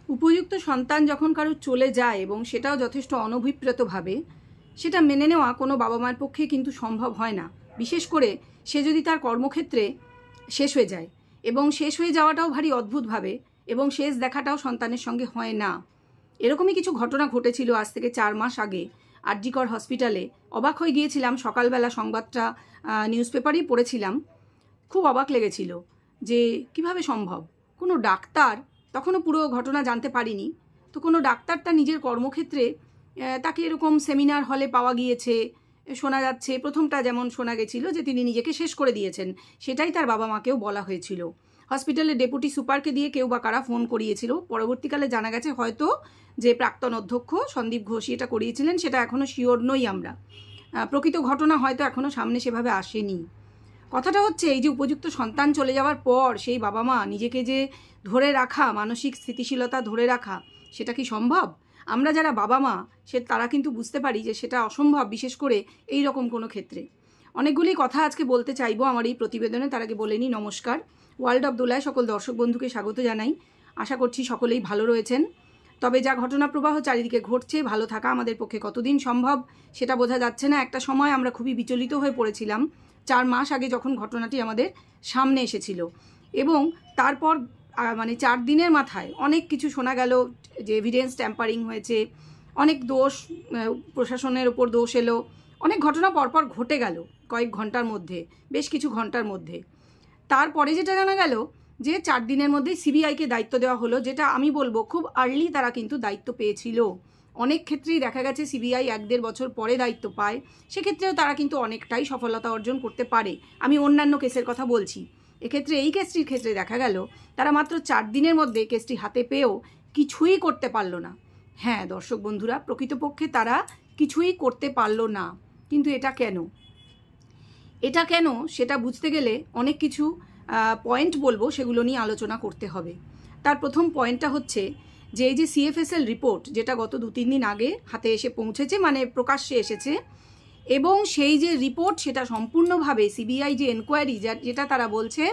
উপযুক্ত সন্তান যখন কারো চলে যায় এবং সেটাও যথেষ্ট অনভিপ্রেতভাবে, সেটা মেনে নেওয়া কোনো বাবা মার পক্ষে কিন্তু সম্ভব হয় না। বিশেষ করে সে যদি তার কর্মক্ষেত্রে শেষ হয়ে যায়, এবং শেষ হয়ে যাওয়াটাও ভারী অদ্ভুতভাবে, এবং শেষ দেখাটাও সন্তানের সঙ্গে হয় না। এরকমই কিছু ঘটনা ঘটেছিল আজ থেকে 4 মাস আগে আরজিকর হসপিটালে। অবাক হয়ে গিয়েছিলাম, সকালবেলা সংবাদটা নিউজ পেপারেই পড়েছিলাম। খুব অবাক লেগেছিল যে কিভাবে সম্ভব। কোনো ডাক্তার, তখনও পুরো ঘটনা জানতে পারিনি, তো কোনো ডাক্তার তার নিজের কর্মক্ষেত্রে তাকে এরকম সেমিনার হলে পাওয়া গিয়েছে, শোনা যাচ্ছে। প্রথমটা যেমন শোনা গেছিল যে তিনি নিজেকে শেষ করে দিয়েছেন, সেটাই তার বাবা মাকেও বলা হয়েছিল। হসপিটালের ডেপুটি সুপারকে দিয়ে কেউ বা কারা ফোন করিয়েছিল। পরবর্তীকালে জানা গেছে হয়তো যে প্রাক্তন অধ্যক্ষ সন্দীপ ঘোষই এটা করিয়েছিলেন, সেটা এখনও শিওর নই আমরা। প্রকৃত ঘটনা হয়তো এখনও সামনে সেভাবে আসেনি। কথাটা হচ্ছে এই যে উপযুক্ত সন্তান চলে যাওয়ার পর সেই বাবা মা নিজেকে যে ধরে রাখা, মানসিক স্থিতিশীলতা ধরে রাখা, সেটা কি সম্ভব? আমরা যারা বাবা মা তারা কিন্তু বুঝতে পারি যে সেটা অসম্ভব, বিশেষ করে এই রকম কোনো ক্ষেত্রে। অনেকগুলি কথা আজকে বলতে চাইবো আমার এই প্রতিবেদনে। তার আগে বলে নিই নমস্কার। ওয়ার্ল্ড অফ দোলায় সকল দর্শক বন্ধুকে স্বাগত জানাই। আশা করছি সকলেই ভালো রয়েছেন। তবে যা ঘটনা প্রবাহ চারিদিকে ঘটছে, ভালো থাকা আমাদের পক্ষে কতদিন সম্ভব সেটা বোঝা যাচ্ছে না। একটা সময় আমরা খুবই বিচলিত হয়ে পড়েছিলাম 4 মাস আগে যখন ঘটনাটি আমাদের সামনে এসেছিল, এবং তারপর মানে 4 দিনের মাথায় অনেক কিছু শোনা গেল যে এভিডেন্স ট্যাম্পারিং হয়েছে, অনেক দোষ, প্রশাসনের ওপর দোষ এলো, অনেক ঘটনা পরপর ঘটে গেল কয়েক ঘন্টার মধ্যে, বেশ কিছু ঘন্টার মধ্যে। তারপরে যেটা জানা গেল যে 4 দিনের মধ্যে সিবিআইকে দায়িত্ব দেওয়া হলো, যেটা আমি বলবো খুব আর্লি তারা কিন্তু দায়িত্ব পেয়েছিল। অনেক ক্ষেত্রেই দেখা গেছে সিবিআই 1-1.5 বছর পরে দায়িত্ব পায়, সেক্ষেত্রেও তারা কিন্তু অনেকটাই সফলতা অর্জন করতে পারে। আমি অন্যান্য কেসের কথা বলছি, এক্ষেত্রে এই কেসটির ক্ষেত্রে দেখা গেল তারা মাত্র 4 দিনের মধ্যে কেসটি হাতে পেয়েও কিছুই করতে পারলো না। হ্যাঁ দর্শক বন্ধুরা, প্রকৃতপক্ষে তারা কিছুই করতে পারলো না। কিন্তু এটা কেন সেটা বুঝতে গেলে অনেক কিছু পয়েন্ট বলবো, সেগুলো নিয়ে আলোচনা করতে হবে। তার প্রথম পয়েন্টটা হচ্ছে যে এই যে সিএফএসএল রিপোর্ট, যেটা গত 2-3 দিন আগে হাতে এসে পৌঁছেছে, মানে প্রকাশ্যে এসেছে, এবং সেই যে রিপোর্ট সেটা সম্পূর্ণভাবে সিবিআই যে এনকোয়ারি যেটা তারা বলছে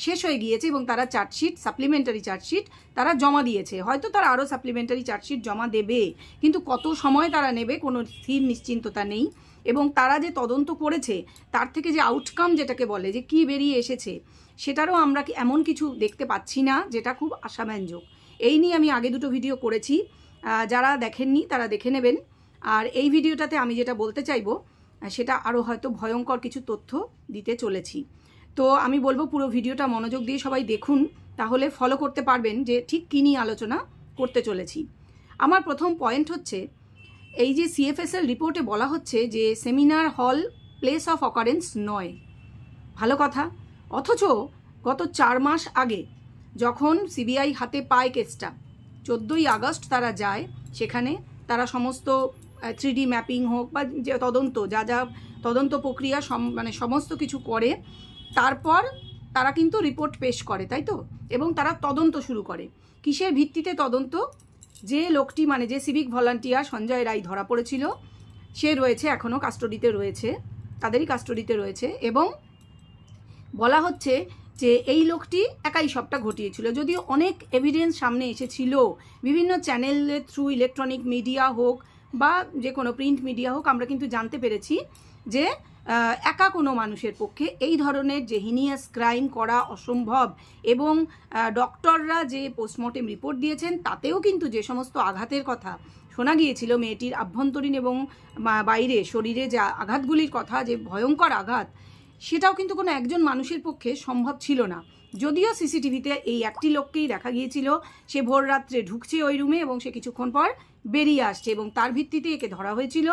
শেষ হয়ে গিয়েছে, এবং তারা চার্জশিট, সাপ্লিমেন্টারি চার্জশিট তারা জমা দিয়েছে। হয়তো তারা আরও সাপ্লিমেন্টারি চার্জশিট জমা দেবে, কিন্তু কত সময় তারা নেবে কোনো স্থির নিশ্চিন্ততা নেই। এবং তারা যে তদন্ত করেছে তার থেকে যে আউটকাম যেটাকে বলে, যে কি বেরিয়ে এসেছে, সেটারও আমরা এমন কিছু দেখতে পাচ্ছি না যেটা খুব আশাব্যঞ্জক। এই নিয়ে আমি আগে 2টো ভিডিও করেছি, যারা দেখেননি তারা দেখে নেবেন। আর এই ভিডিওটাতে আমি যেটা বলতে চাইবো সেটা আরও হয়তো ভয়ঙ্কর কিছু তথ্য দিতে চলেছি। তো আমি বলবো পুরো ভিডিওটা মনোযোগ দিয়ে সবাই দেখুন, তাহলে ফলো করতে পারবেন যে ঠিক কী নিয়ে আলোচনা করতে চলেছি। আমার প্রথম পয়েন্ট হচ্ছে এই যে সিএফএসএল রিপোর্টে বলা হচ্ছে যে seminar hall place of occurrence নয়। ভালো কথা, অথচ গত 4 মাস আগে যখন সিবিআই হাতে পায় কেসটা, 14ই আগস্ট তারা যায় সেখানে, তারা সমস্ত 3D ম্যাপিং হোক বা যে তদন্ত, যা তদন্ত প্রক্রিয়া মানে সমস্ত কিছু করে, তারপর তারা কিন্তু রিপোর্ট পেশ করে, তাই তো? এবং তারা তদন্ত শুরু করে। কিসের ভিত্তিতে তদন্ত? যে লোকটি, মানে যে সিভিক ভলান্টিয়ার সঞ্জয় রায় ধরা পড়েছিল, সে রয়েছে এখনও কাস্টডিতে রয়েছে, তাদেরই কাস্টডিতে রয়েছে, এবং বলা হচ্ছে যে এই লোকটি একাই সবটা ঘটিয়েছিল। যদিও অনেক এভিডেন্স সামনে এসেছিল বিভিন্ন চ্যানেলের থ্রু, ইলেকট্রনিক মিডিয়া হোক বা যে কোনো প্রিন্ট মিডিয়া হোক, আমরা কিন্তু জানতে পেরেছি যে একা কোনো মানুষের পক্ষে এই ধরনের যে হিনিয়াস ক্রাইম করা অসম্ভব। এবং ডক্টররা যে পোস্টমর্টেম রিপোর্ট দিয়েছেন তাতেও কিন্তু যে সমস্ত আঘাতের কথা শোনা গিয়েছিল, মেয়েটির আভ্যন্তরীণ এবং বাইরে শরীরে যে আঘাতগুলির কথা, যে ভয়ঙ্কর আঘাত, সেটাও কিন্তু কোনো একজন মানুষের পক্ষে সম্ভব ছিল না। যদিও সিসিটিভিতে এই একটি লোককেই দেখা গিয়েছিল, সে ভোর রাত্রে ঢুকছে ওই রুমে এবং সে কিছুক্ষণ পর বেরিয়ে আসছে, এবং তার ভিত্তিতে একে ধরা হয়েছিল,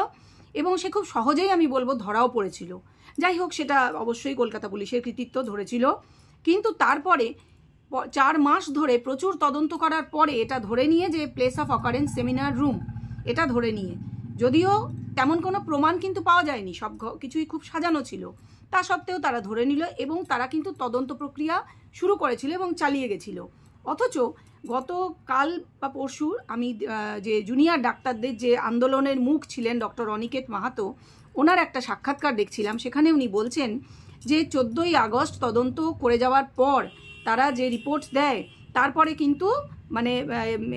এবং সে খুব সহজেই আমি বলবো ধরাও পড়েছিল। যাই হোক, সেটা অবশ্যই কলকাতা পুলিশের কৃতিত্ব ধরেছিল। কিন্তু তারপরে 4 মাস ধরে প্রচুর তদন্ত করার পরে এটা ধরে নিয়ে যে place of occurrence seminar room, এটা ধরে নিয়ে, যদিও তেমন কোনো প্রমাণ কিন্তু পাওয়া যায়নি, সব কিছুই খুব সাজানো ছিল, তা সত্ত্বেও তারা ধরে নিল এবং তারা কিন্তু তদন্ত প্রক্রিয়া শুরু করেছিল এবং চালিয়ে গেছিল। অথচ গতকাল বা পরশু আমি যে জুনিয়র ডাক্তারদের যে আন্দোলনের মুখ ছিলেন ডক্টর অনিকেত মাহাতো, ওনার একটা সাক্ষাৎকার দেখছিলাম, সেখানে উনি বলছেন যে 14ই আগস্ট তদন্ত করে যাওয়ার পর তারা যে রিপোর্ট দেয়, তারপরে কিন্তু মানে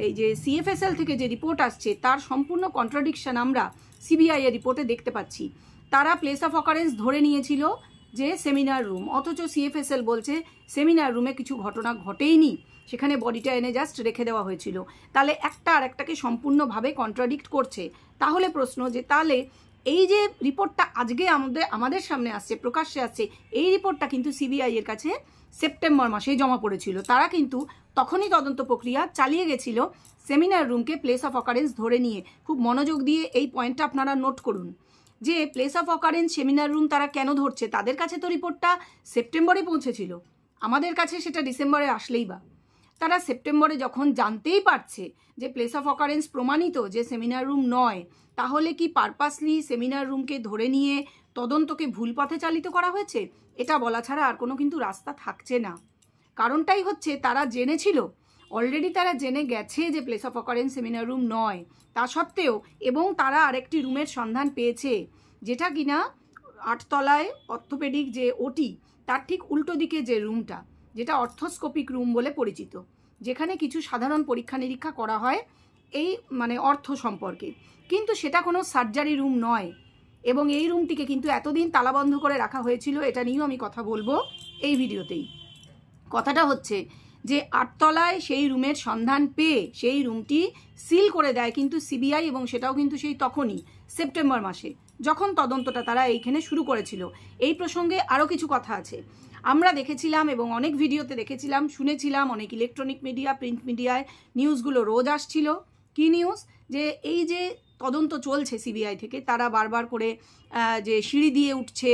এই যে সিএফএসএল থেকে যে রিপোর্ট আসছে তার সম্পূর্ণ কন্ট্রাডিকশন আমরা সিবিআই এর রিপোর্টে দেখতে পাচ্ছি। তারা প্লেস অফ অকারেন্স ধরে নিয়েছিল যে সেমিনার রুম, অথচ সিএফএসএল বলছে সেমিনার রুমে কিছু ঘটনা ঘটেইনি, সেখানে বডিটা এনে জাস্ট রেখে দেওয়া হয়েছিল। তাহলে একটা আর একটাকে সম্পূর্ণভাবে কন্ট্রাডিক্ট করছে। তাহলে প্রশ্ন যে তাহলে এই যে রিপোর্টটা আজকে আমাদের সামনে আসছে, প্রকাশ্যে আসছে, এই রিপোর্টটা কিন্তু সিবিআই এর কাছে সেপ্টেম্বর মাসেই জমা পড়েছিল। তারা কিন্তু তখনই তদন্ত প্রক্রিয়া চালিয়ে গেছিল সেমিনার রুমকে প্লেস অফ অকারেন্স ধরে নিয়ে। খুব মনোযোগ দিয়ে এই পয়েন্টটা আপনারা নোট করুন যে place of occurrence seminar room তারা কেন ধরছে। তাদের কাছে তো রিপোর্টটা সেপ্টেম্বরে পৌঁছেছিল, আমাদের কাছে সেটা ডিসেম্বরে আসলেই বা। তারা সেপ্টেম্বরে যখন জানতেই পারছে যে প্লেস অফ অকারেন্স প্রমাণিত যে সেমিনার রুম নয়, তাহলে কি পারপাসলি সেমিনার রুমকে ধরে নিয়ে তদন্তকে ভুল পথে চালিত করা হয়েছে? এটা বলা ছাড়া আর কোনো কিন্তু রাস্তা থাকছে না। কারণটাই হচ্ছে তারা জেনেছিল, অলরেডি তারা জেনে গেছে যে place of occurrence seminar room নয়, তা সত্ত্বেও এবং তারা আরেকটি রুমের সন্ধান পেয়েছে যেটা কিনা 8 তলায় অর্থোপেডিক যে ওটি তার ঠিক উল্টো দিকে যে রুমটা, যেটা অর্থোস্কোপিক রুম বলে পরিচিত, যেখানে কিছু সাধারণ পরীক্ষা নিরীক্ষা করা হয় এই মানে অর্থ সম্পর্কে, কিন্তু সেটা কোনো সার্জারি রুম নয়। এবং এই রুমটিকে কিন্তু এতদিন তালাবন্ধ করে রাখা হয়েছিল, এটা নিয়েও আমি কথা বলবো এই ভিডিওতেই। কথাটা হচ্ছে যে 8 তলায় সেই রুমের সন্ধান পেয়ে সেই রুমটি সিল করে দেয় কিন্তু সিবিআই, এবং সেটাও কিন্তু সেই তখনই সেপ্টেম্বর মাসে যখন তদন্তটা তারা এইখানে শুরু করেছিল। এই প্রসঙ্গে আরও কিছু কথা আছে, আমরা দেখেছিলাম এবং অনেক ভিডিওতে দেখেছিলাম, শুনেছিলাম, অনেক ইলেকট্রনিক মিডিয়া, প্রিন্ট মিডিয়ায় নিউজগুলো রোজ আসছিল। কি নিউজ? যে এই যে তদন্ত চলছে সিবিআই থেকে, তারা বারবার করে যে সিঁড়ি দিয়ে উঠছে,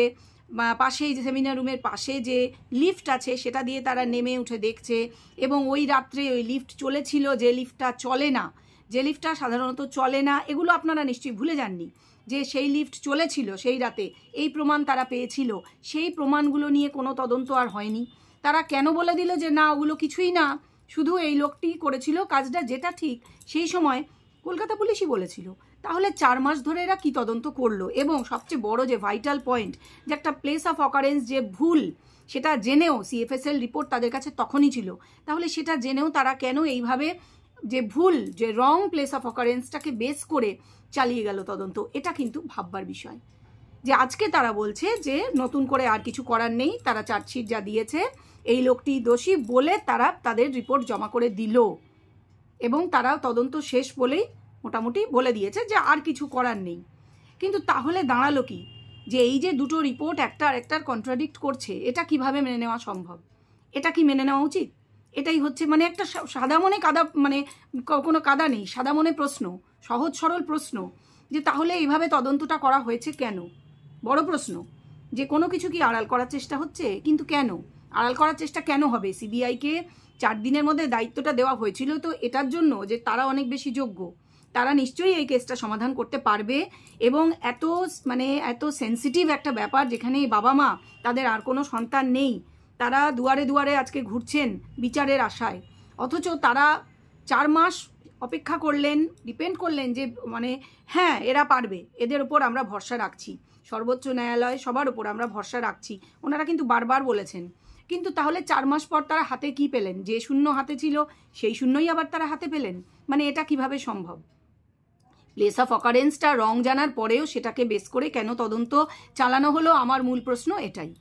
পাশেই যে সেমিনার রুমের পাশে যে লিফট আছে সেটা দিয়ে তারা নেমে উঠে দেখছে, এবং ওই রাত্রে ওই লিফট চলেছিল, যে লিফটটা চলে না, যে লিফটটা সাধারণত চলে না, এগুলো আপনারা নিশ্চয়ই ভুলে যাননি যে সেই লিফট চলেছিল সেই রাতে, এই প্রমাণ তারা পেয়েছিল। সেই প্রমাণগুলো নিয়ে কোনো তদন্ত আর হয়নি। তারা কেন বলে দিল যে না ওগুলো কিছুই না, শুধু এই লোকটি করেছিল কাজটা, যেটা ঠিক সেই সময় কলকাতা পুলিশই বলেছিল। তাহলে 4 মাস ধরে এরা কি তদন্ত করলো? এবং সবচেয়ে বড় যে ভাইটাল পয়েন্ট, যে একটা প্লেস অফ অকারেন্স যে ভুল, সেটা জেনেও সিএফএসএল রিপোর্ট তাদের কাছে তখনই ছিল, তাহলে সেটা জেনেও তারা কেন এইভাবে যে ভুল, যে রং প্লেস অফ অকারেন্সটাকে বেস করে চালিয়ে গেল তদন্ত? এটা কিন্তু ভাববার বিষয়। যে আজকে তারা বলছে যে নতুন করে আর কিছু করার নেই, তারা চার্জশিট যা দিয়েছে এই লোকটি দোষী বলে তারা তাদের রিপোর্ট জমা করে দিল, এবং তারা তদন্ত শেষ বলেই মোটামুটি বলে দিয়েছে যে আর কিছু করার নেই। কিন্তু তাহলে দাঁড়ালো কি? যে এই যে দুটো রিপোর্ট একটা আর একটার কন্ট্রাডিক্ট করছে, এটা কিভাবে মেনে নেওয়া সম্ভব? এটা কি মেনে নেওয়া উচিত? এটাই হচ্ছে মানে একটা সাদা মনে কাদা, মানে কোনো কাদা নেই, সাদা মনে প্রশ্ন, সহজ সরল প্রশ্ন, যে তাহলে এইভাবে তদন্তটা করা হয়েছে কেন? বড় প্রশ্ন, যে কোনো কিছু কি আড়াল করার চেষ্টা হচ্ছে? কিন্তু কেন আড়াল করার চেষ্টা কেন হবে? সিবিআইকে 4 দিনের মধ্যে দায়িত্বটা দেওয়া হয়েছিল তো এটার জন্য যে তারা অনেক বেশি যোগ্য, তারা নিশ্চয়ই এই কেসটা সমাধান করতে পারবে। এবং এত সেন্সিটিভ একটা ব্যাপার, যেখানে বাবা মা তাদের আর কোনো সন্তান নেই, তারা দুয়ারে দুয়ারে আজকে ঘুরছেন বিচারের আশায়, অথচ তারা 4 মাস অপেক্ষা করলেন, ডিপেন্ড করলেন যে মানে হ্যাঁ এরা পারবে, এদের ওপর আমরা ভরসা রাখছি, সর্বোচ্চ ন্যায়ালয় সবার ওপর আমরা ভরসা রাখছি, ওনারা কিন্তু বারবার বলেছেন। কিন্তু তাহলে 4 মাস পর তারা হাতে কি পেলেন? যে শূন্য হাতে ছিল সেই শূন্যই আবার তারা হাতে পেলেন, মানে এটা কিভাবে সম্ভব? প্লেস অফ অকারেন্সটা রং জানার পরেও সেটাকে বেস করে কেন তদন্ত চালানো হলো? আমার মূল প্রশ্ন এটাই।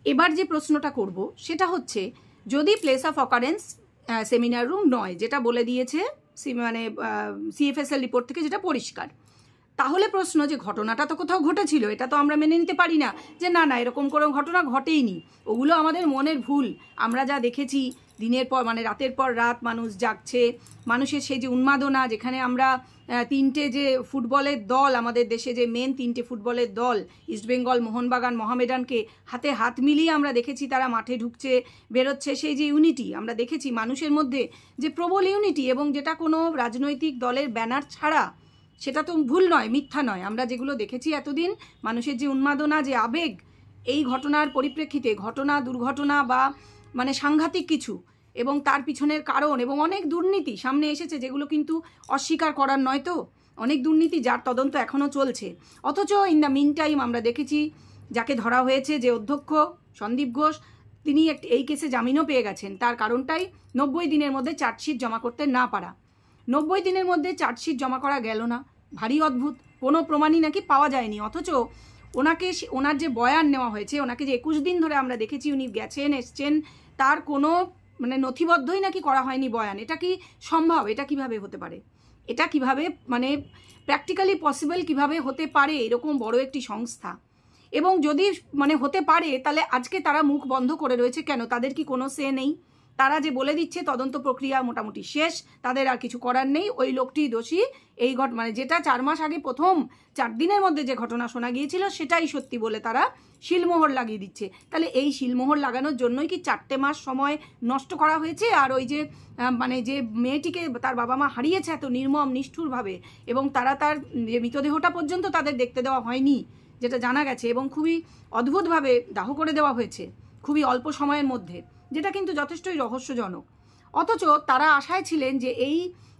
এবার যে প্রশ্নটা করব সেটা হচ্ছে, যদি place of occurrence seminar room নয়, যেটা বলে দিয়েছে মানে সিএফএসএল রিপোর্ট থেকে যেটা পরিষ্কার, তাহলে প্রশ্ন যে ঘটনাটা তো কোথাও ঘটেছিল, এটা তো আমরা মেনে নিতে পারি না যে না না এরকম কোনো ঘটনা ঘটেইনি, ওগুলো আমাদের মনের ভুল। আমরা যা দেখেছি দিনের পর মানে রাতের পর রাত মানুষ জাগছে, মানুষের সেই যে উন্মাদনা, যেখানে আমরা 3টে যে ফুটবলের দল আমাদের দেশে, যে মেন 3টে ফুটবলের দল ইস্টবেঙ্গল, মোহনবাগান, মোহামেডানকে হাতে হাত মিলিয়ে আমরা দেখেছি তারা মাঠে ঢুকছে বেরোচ্ছে, সেই যে ইউনিটি আমরা দেখেছি মানুষের মধ্যে, যে প্রবল ইউনিটি, এবং যেটা কোনো রাজনৈতিক দলের ব্যানার ছাড়া, সেটা তো ভুল নয়, মিথ্যা নয়। আমরা যেগুলো দেখেছি এতদিন, মানুষের যে উন্মাদনা, যে আবেগ, এই ঘটনার পরিপ্রেক্ষিতে ঘটনা, দুর্ঘটনা বা মানে সাংঘাতিক কিছু, এবং তার পিছনের কারণ, এবং অনেক দুর্নীতি সামনে এসেছে যেগুলো কিন্তু অস্বীকার করার নয়, তো অনেক দুর্নীতি যার তদন্ত এখনও চলছে। অথচ ইন দ্য মিন টাইম আমরা দেখেছি যাকে ধরা হয়েছে, যে অধ্যক্ষ সন্দীপ ঘোষ, তিনি এই কেসে জামিনও পেয়ে গেছেন। তার কারণটাই 90 দিনের মধ্যে চার্জশিট জমা করতে না পারা। 90 দিনের মধ্যে চার্জশিট জমা করা গেল না, ভারী অদ্ভুত। কোনো প্রমাণই নাকি পাওয়া যায়নি, অথচ ওনার যে বয়ান নেওয়া হয়েছে, ওনাকে যে 21 দিন ধরে আমরা দেখেছি উনি গেছেন এসছেন, তার কোনো মানে নথিবদ্ধই নাকি করা হয়নি বয়ান। এটা কি সম্ভব? এটা কিভাবে হতে পারে? এটা কিভাবে মানে প্র্যাকটিক্যালি পসিবল কিভাবে হতে পারে এরকম বড় একটি সংস্থা? এবং যদি মানে হতে পারে, তাহলে আজকে তারা মুখ বন্ধ করে রয়েছে কেন? তাদের কি কোনো সে নেই? তারা যে বলে দিচ্ছে তদন্ত প্রক্রিয়া মোটামুটি শেষ, তাদের আর কিছু করার নেই, ওই লোকটি দোষী। এই মানে যেটা 4 মাস আগে প্রথম 4 দিনের মধ্যে যে ঘটনা শোনা গিয়েছিল সেটাই সত্যি বলে তারা শিলমোহর লাগিয়ে দিচ্ছে। তাহলে এই শিলমোহর লাগানোর জন্যই কি 4টে মাস সময় নষ্ট করা হয়েছে? আর ওই যে মানে যে মেয়েটিকে তার বাবা মা হারিয়েছে এত নির্মম নিষ্ঠুরভাবে, এবং তার যে মৃতদেহটা পর্যন্ত তাদের দেখতে দেওয়া হয়নি যেটা জানা গেছে, এবং খুবই অদ্ভুতভাবে দাহ করে দেওয়া হয়েছে খুবই অল্প সময়ের মধ্যে, যেটা কিন্তু যথেষ্টই রহস্যজনক। অথচ তারা আশায় ছিলেন যে এই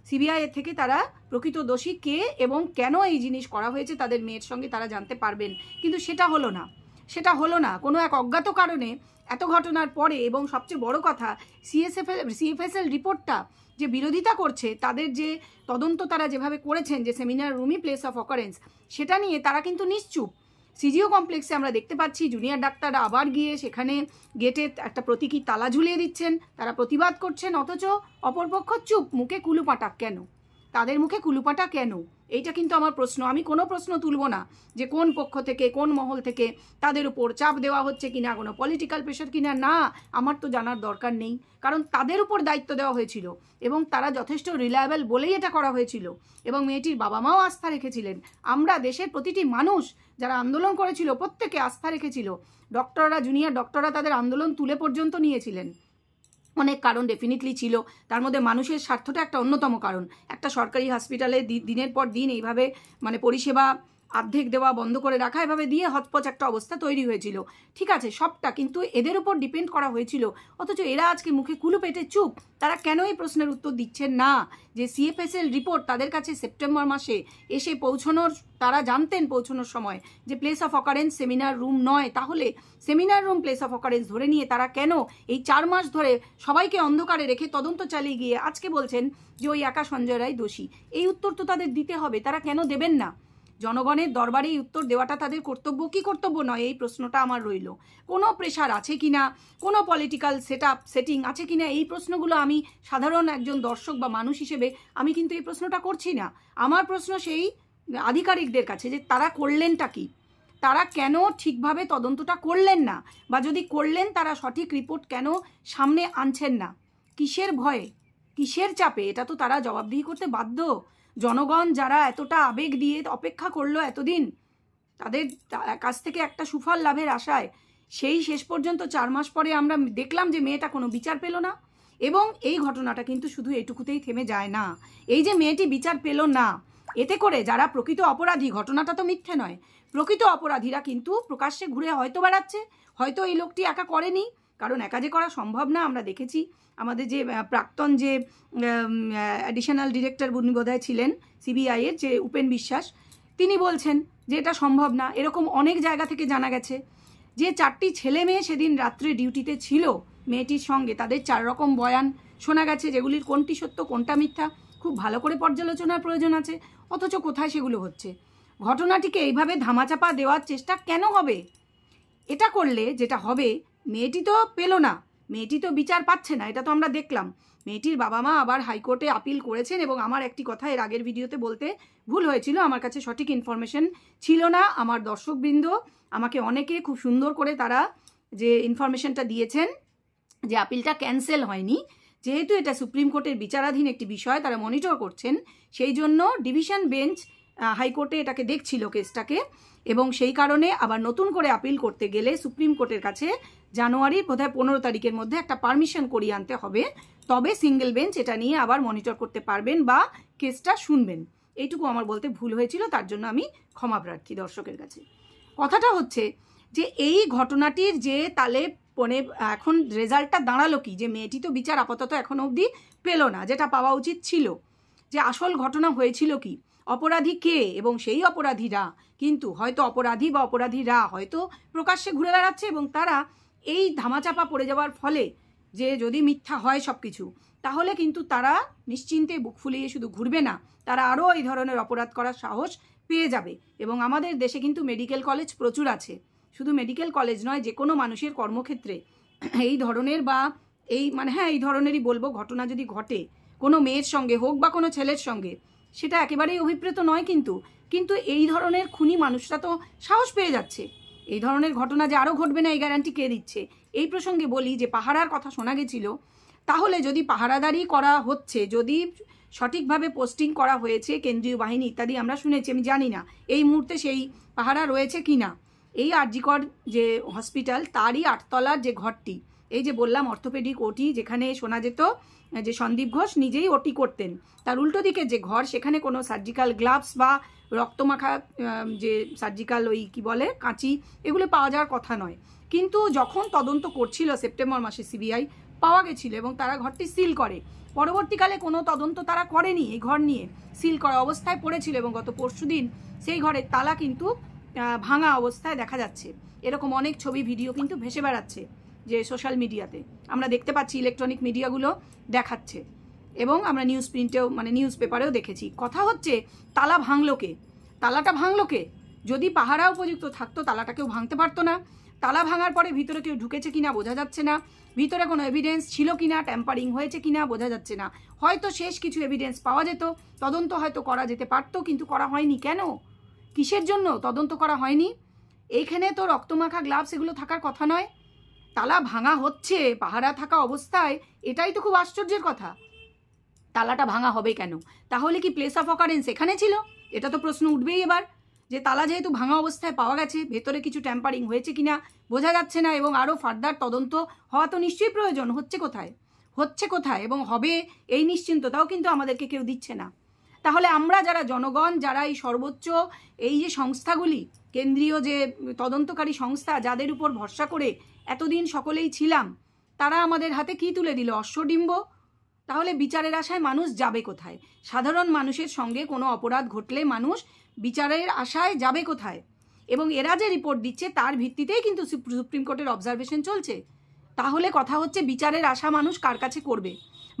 সিবিআই এর থেকে তারা প্রকৃত দোষী কে এবং কেন এই জিনিস করা হয়েছে তাদের মেয়ের সঙ্গে তারা জানতে পারবেন, কিন্তু সেটা হলো না। কোনো এক অজ্ঞাত কারণে এত ঘটনার পরে, এবং সবচেয়ে বড় কথা সিএফএসএল রিপোর্টটা যে বিরোধিতা করছে, তাদের যে তদন্ত তারা যেভাবে করেছেন যে সেমিনার রুমই প্লেস অফ অকারেন্স, সেটা নিয়ে তারা কিন্তু নিশ্চুপ। সিজিও কমপ্লেক্সে আমরা দেখতে পাচ্ছি জুনিয়র ডাক্তাররা আবার গিয়ে সেখানে গেটে একটা প্রতীকী তালা ঝুলিয়ে দিচ্ছেন, তারা প্রতিবাদ করছেন, অথচ অপরপক্ষ চুপ, মুখে কুলুপাটা কেন? তাদের মুখে কুলুপাটা কেন? এইটা কিন্তু আমার প্রশ্ন। আমি কোনো প্রশ্ন তুলব না যে কোন পক্ষ থেকে কোন মহল থেকে তাদের উপর চাপ দেওয়া হচ্ছে কিনা, কোনো পলিটিক্যাল প্রেশার কিনা, না, আমার তো জানার দরকার নেই। কারণ তাদের উপর দায়িত্ব দেওয়া হয়েছিল এবং তারা যথেষ্ট রিলায়েবল বলেই এটা করা হয়েছিল, এবং মেয়েটির বাবা মাও আস্থা রেখেছিলেন। আমরা দেশের প্রতিটি মানুষ যারা আন্দোলন করেছিল প্রত্যেকে আস্থা রেখেছিল। ডক্টররা, জুনিয়র ডক্টররা তাদের আন্দোলন তুলে পর্যন্ত নিয়েছিলেন। অনেক কারণ ডেফিনেটলি ছিল, তার মধ্যে মানুষের স্বার্থটা একটা অন্যতম কারণ। একটা সরকারি হসপিটালে দিনের পর দিন এইভাবে মানে পরিষেবা অর্ধেক দেওয়া, বন্ধ করে রাখা, এভাবে দিয়ে হতপচ একটা অবস্থা তৈরি হয়েছিল। ঠিক আছে, সবটা কিন্তু এদের উপর ডিপেন্ড করা হয়েছিল, অথচ এরা আজকে মুখে কুলু পেটে চুপ। তারা কেন এই প্রশ্নের উত্তর দিচ্ছেন না যে সিএফএসএল রিপোর্ট তাদের কাছে সেপ্টেম্বর মাসে এসে পৌঁছানোর, তারা জানতেন পৌঁছানোর সময় যে place of occurrence seminar room নয়, তাহলে seminar room place of occurrence ধরে নিয়ে তারা কেন এই 4 মাস ধরে সবাইকে অন্ধকারে রেখে তদন্ত চালিয়ে গিয়ে আজকে বলছেন যে ওই একা সঞ্জয় রায় দোষী? এই উত্তর তো তাদের দিতে হবে, তারা কেন দেবেন না? জনগণের দরবারে এই উত্তর দেওয়াটা তাদের কর্তব্য কি কর্তব্য নয়, এই প্রশ্নটা আমার রইল। কোনো প্রেশার আছে কিনা, কোনো পলিটিক্যাল সেটিং আছে কিনা, এই প্রশ্নগুলো আমি সাধারণ একজন দর্শক বা মানুষ হিসেবে আমি কিন্তু এই প্রশ্নটা করছি না। আমার প্রশ্ন সেই আধিকারিকদের কাছে যে তারা করলেনটা কি, তারা কেন ঠিকভাবে তদন্তটা করলেন না, বা যদি করলেন তারা সঠিক রিপোর্ট কেন সামনে আনছেন না? কিসের ভয়ে, কিসের চাপে? এটা তো তারা জবাবদিহি করতে বাধ্য। জনগণ যারা এতটা আবেগ দিয়ে অপেক্ষা করলো এতদিন, তাদের কাছ থেকে একটা সুফল লাভের আশায়, সেই শেষ পর্যন্ত 4 মাস পরে আমরা দেখলাম যে মেয়েটা কোনো বিচার পেল না। এবং এই ঘটনাটা কিন্তু শুধু এটুকুতেই থেমে যায় না। এই যে মেয়েটি বিচার পেল না, এতে করে যারা প্রকৃত অপরাধী, ঘটনাটা তো মিথ্যে নয়, প্রকৃত অপরাধীরা কিন্তু প্রকাশ্যে ঘুরে হয়তো বেড়াচ্ছে। হয়তো এই লোকটি একা করেনি, কারণ একা যে করা সম্ভব না। আমরা দেখেছি আমাদের যে প্রাক্তন যে অ্যাডিশনাল ডিরেক্টর বোধহয় ছিলেন সিবিআইয়ের, যে উপেন বিশ্বাস, তিনি বলছেন যে এটা সম্ভব না। এরকম অনেক জায়গা থেকে জানা গেছে যে 4টি ছেলে মেয়ে সেদিন রাত্রে ডিউটিতে ছিল মেয়েটির সঙ্গে, তাদের 4 রকম বয়ান শোনা গেছে, যেগুলির কোনটি সত্য কোনটা মিথ্যা খুব ভালো করে পর্যালোচনার প্রয়োজন আছে। অথচ কোথায় সেগুলো হচ্ছে? ঘটনাটিকে এইভাবে ধামাচাপা দেওয়ার চেষ্টা কেন হবে? এটা করলে যেটা হবে, মেয়েটি তো পেল না, মেয়েটি তো বিচার পাচ্ছে না, এটা তো আমরা দেখলাম। মেয়েটির বাবা মা আবার হাইকোর্টে আপিল করেছেন, এবং আমার একটি কথা এর আগের ভিডিওতে বলতে ভুল হয়েছিল, আমার কাছে সঠিক ইনফরমেশন ছিল না। আমার দর্শকবৃন্দ আমাকে অনেকে খুব সুন্দর করে তারা যে ইনফরমেশনটা দিয়েছেন যে আপিলটা ক্যান্সেল হয়নি, যেহেতু এটা সুপ্রিম কোর্টের বিচারাধীন একটি বিষয়, তারা মনিটর করছেন, সেই জন্য ডিভিশন বেঞ্চ হাইকোর্টে এটাকে দেখছিল কেসটাকে, এবং সেই কারণে আবার নতুন করে আপিল করতে গেলে সুপ্রিম কোর্টের কাছে জানুয়ারির বোধহয় 15 তারিখের মধ্যে একটা পারমিশন করিয়ে আনতে হবে, তবে সিঙ্গেল বেঞ্চ এটা নিয়ে আবার মনিটর করতে পারবেন বা কেসটা শুনবেন। এইটুকু আমার বলতে ভুল হয়েছিল, তার জন্য আমি ক্ষমা প্রার্থী দর্শকের কাছে। কথাটা হচ্ছে যে এই ঘটনাটির যে তালে মানে এখন রেজাল্টটা দাঁড়ালো কি, যে মেয়েটি তো বিচার আপাতত এখন অবধি পেল না, যেটা পাওয়া উচিত ছিল। যে আসল ঘটনা হয়েছিল কি, অপরাধী কে এবং সেই অপরাধীরা কিন্তু হয়তো অপরাধী বা অপরাধীরা হয়তো প্রকাশ্যে ঘুরে বেড়াচ্ছে, এবং তারা এই ধামাচাপা পড়ে যাওয়ার ফলে যে যদি মিথ্যা হয় সব কিছু, তাহলে কিন্তু তারা নিশ্চিন্তে বুক ফুলিয়ে শুধু ঘুরবে না, তারা আরও এই ধরনের অপরাধ করার সাহস পেয়ে যাবে। এবং আমাদের দেশে কিন্তু মেডিকেল কলেজ প্রচুর আছে, শুধু মেডিকেল কলেজ নয়, যে কোনো মানুষের কর্মক্ষেত্রে এই ধরনের বা এই এই ধরনেরই বলবো ঘটনা যদি ঘটে কোনো মেয়ের সঙ্গে হোক বা কোনো ছেলের সঙ্গে, সেটা একেবারেই অভিপ্রেত নয়, কিন্তু এই ধরনের খুনি মানুষরা তো সাহস পেয়ে যাচ্ছে। এই ধরনের ঘটনা যে আরও ঘটবে না এই গ্যারান্টি কে দিচ্ছে? এই প্রসঙ্গে বলি যে পাহারার কথা শোনা গেছিল, তাহলে যদি পাহারাদারি করা হচ্ছে, যদি সঠিকভাবে পোস্টিং করা হয়েছে কেন্দ্রীয় বাহিনী ইত্যাদি আমরা শুনেছি, আমি জানি না এই মুহূর্তে সেই পাহারা রয়েছে কি না। এই আরজিকর যে হসপিটাল তারই 8 তলার যে ঘরটি, এই যে বললাম অর্থোপেডিক ওটি, যেখানে শোনা যেত যে সন্দীপ ঘোষ নিজেই ওটি করতেন, তার উল্টো দিকে যে ঘর, সেখানে কোনো সার্জিক্যাল গ্লাভস বা রক্তমাখা যে সার্জিক্যাল ওই কি বলে কাঁচি, এগুলো পাওয়া যাওয়ার কথা নয়। কিন্তু যখন তদন্ত করছিল সেপ্টেম্বর মাসে সিবিআই, পাওয়া গেছিল এবং তারা ঘরটি সিল করে। পরবর্তীকালে কোনো তদন্ত তারা করেনি, এই ঘর নিয়ে সিল করা অবস্থায় পড়েছিল এবং গত পরশুদিন সেই ঘরের তালা কিন্তু ভাঙা অবস্থায় দেখা যাচ্ছে। এরকম অনেক ছবি ভিডিও কিন্তু ভেসে বেড়াচ্ছে যে সোশ্যাল মিডিয়াতে আমরা দেখতে পাচ্ছি, ইলেকট্রনিক মিডিয়াগুলো দেখাচ্ছে এবং আমরা নিউজ প্রিন্টেও নিউজ পেপারেও দেখেছি। কথা হচ্ছে তালা ভাঙলো কে? তালাটা ভাঙলো কে? যদি পাহারা উপযুক্ত থাকতো তালাটা কেউ ভাঙতে পারতো না। তালা ভাঙার পরে ভিতরে কেউ ঢুকেছে কিনা বোঝা যাচ্ছে না, ভিতরে কোনো এভিডেন্স ছিল কিনা, ট্যাম্পারিং হয়েছে কিনা বোঝা যাচ্ছে না। হয়তো শেষ কিছু এভিডেন্স পাওয়া যেত, তদন্ত হয়তো করা যেতে পারতো, কিন্তু করা হয়নি। কেন? কিসের জন্য তদন্ত করা হয়নি? এইখানে তো রক্তমাখা গ্লাভস এগুলো থাকার কথা নয়। তালা ভাঙা হচ্ছে পাহারা থাকা অবস্থায়, এটাই তো খুব আশ্চর্যের কথা। তালাটা ভাঙা হবে কেন? তাহলে কি প্লেস অফ অকারেন্স এখানে ছিল? এটা তো প্রশ্ন উঠবেই এবার, যে তালা যেহেতু ভাঙা অবস্থায় পাওয়া গেছে, ভেতরে কিছু ট্যাম্পারিং হয়েছে কিনা বোঝা যাচ্ছে না এবং আরও ফার্দার তদন্ত হওয়া তো নিশ্চয়ই প্রয়োজন। হচ্ছে কোথায় এবং হবে এই নিশ্চিন্ততাও কিন্তু আমাদেরকে কেউ দিচ্ছে না। তাহলে আমরা যারা জনগণ, যারা এই সর্বোচ্চ এই যে সংস্থাগুলি, কেন্দ্রীয় যে তদন্তকারী সংস্থা, যাদের উপর ভরসা করে এতদিন সকলেই ছিলাম, তারা আমাদের হাতে কি তুলে দিল? অশ্বডিম্ব। তাহলে বিচারের আশায় মানুষ যাবে কোথায়? সাধারণ মানুষের সঙ্গে কোনো অপরাধ ঘটলে মানুষ বিচারের আশায় যাবে কোথায়? এবং এরা যে রিপোর্ট দিচ্ছে তার ভিত্তিতেই কিন্তু সুপ্রিম কোর্টের অবজারভেশন চলছে। তাহলে কথা হচ্ছে বিচারের আশা মানুষ কার কাছে করবে?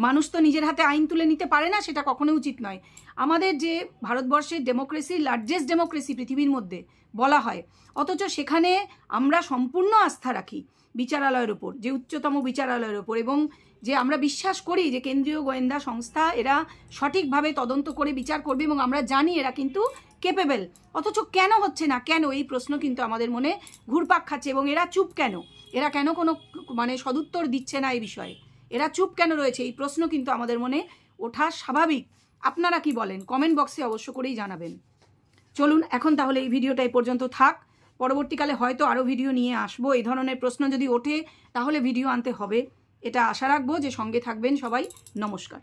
মানুষ তো নিজের হাতে আইন তুলে নিতে পারে না, সেটা কখনো উচিত নয়। আমাদের যে ভারতবর্ষের ডেমোক্রেসি, লার্জেস্ট ডেমোক্রেসি পৃথিবীর মধ্যে বলা হয়, অথচ সেখানে আমরা সম্পূর্ণ আস্থা রাখি বিচারালয়ের ওপর, যে উচ্চতম বিচারালয়ের ওপর, এবং যে আমরা বিশ্বাস করি যে কেন্দ্রীয় গোয়েন্দা সংস্থা এরা সঠিকভাবে তদন্ত করে বিচার করবে এবং আমরা জানি এরা কিন্তু কেপেবল। অথচ কেন হচ্ছে না? কেন? এই প্রশ্ন কিন্তু আমাদের মনে ঘুরপাক খাচ্ছে। এবং এরা চুপ কেন? এরা কেন কোনো সদুত্তর দিচ্ছে না এই বিষয়ে? এরা চুপ কেন রয়েছে? এই প্রশ্ন কিন্তু আমাদের মনে ওঠা স্বাভাবিক। আপনারা কি বলেন? কমেন্ট বক্সে অবশ্য করেই জানাবেন। চলুন এখন তাহলে এই ভিডিওটা এই পর্যন্ত থাক। পরবর্তীকালে হয়তো আরও ভিডিও নিয়ে আসবো। এই ধরনের প্রশ্ন যদি ওঠে তাহলে ভিডিও আনতে হবে, এটা আশা রাখবো যে সঙ্গে থাকবেন সবাই। নমস্কার।